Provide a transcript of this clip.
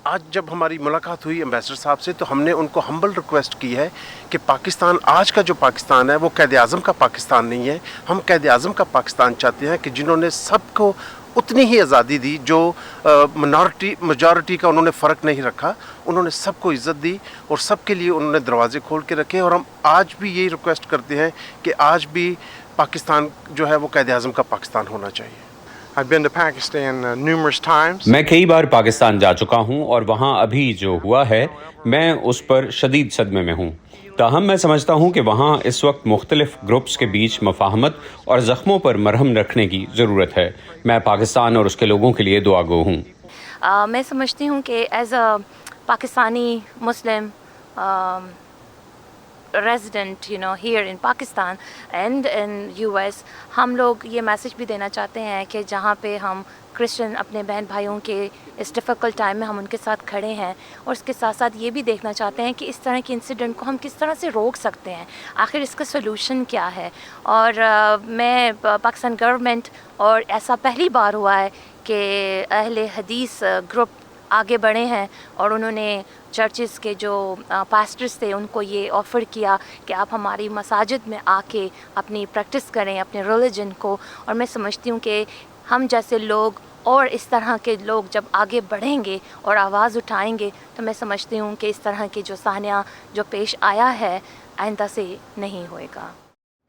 آج جب ہماری ملاقات ہوئی ایمبیسڈر صاحب سے تو ہم نے ان کو ہمبل ریکویسٹ کی ہے کہ پاکستان آج کا جو پاکستان ہے وہ قائد اعظم کا پاکستان نہیں ہے. ہم قائد اعظم کا پاکستان چاہتے ہیں کہ جنہوں نے سب کو اتنی ہی آزادی دی, جو میجورٹی کا انہوں نے فرق نہیں رکھا, انہوں نے سب کو عزت دی اور سب کے لیے انہوں نے دروازے کھول کے رکھے. اور ہم آج بھی یہی ریکویسٹ کرتے ہیں کہ آج بھی پاکستان جو ہے وہ قائد اعظم کا پاکستان ہونا چاہیے. I've been to Pakistan numerous times. میں کئی بار پاکستان جا چکا ہوں اور وہاں ابھی جو ہوا ہے میں اس پر شدید صدمے میں ہوں. تاہم میں سمجھتا ہوں کہ وہاں اس وقت مختلف گروپس کے بیچ مفاہمت اور زخموں پر مرہم رکھنے کی ضرورت ہے. میں پاکستان اور اس کے لوگوں کے لیے دعا گو ہوں. میں سمجھتی ہوں کہ as a Pakistani Muslim resident here in Pakistan and in US, ہم لوگ یہ میسیج بھی دینا چاہتے ہیں کہ جہاں پہ ہم کرسچن اپنے بہن بھائیوں کے اس ڈیفیکلٹ ٹائم میں ہم ان کے ساتھ کھڑے ہیں, اور اس کے ساتھ ساتھ یہ بھی دیکھنا چاہتے ہیں کہ اس طرح کے انسیڈنٹ کو ہم کس طرح سے روک سکتے ہیں, آخر اس کا سلوشن کیا ہے. اور میں پاکستان گورنمنٹ, اور ایسا پہلی بار ہوا ہے کہ اہل حدیث گروپ آگے بڑھے ہیں اور انہوں نے چرچز کے جو پاسٹرز تھے ان کو یہ آفر کیا کہ آپ ہماری مساجد میں آ کے اپنی پریکٹس کریں اپنے ریلیجن کو. اور میں سمجھتی ہوں کہ ہم جیسے لوگ اور اس طرح کے لوگ جب آگے بڑھیں گے اور آواز اٹھائیں گے تو میں سمجھتی ہوں کہ اس طرح کے جو سانحہ جو پیش آیا ہے آئندہ سے نہیں ہوئے گا.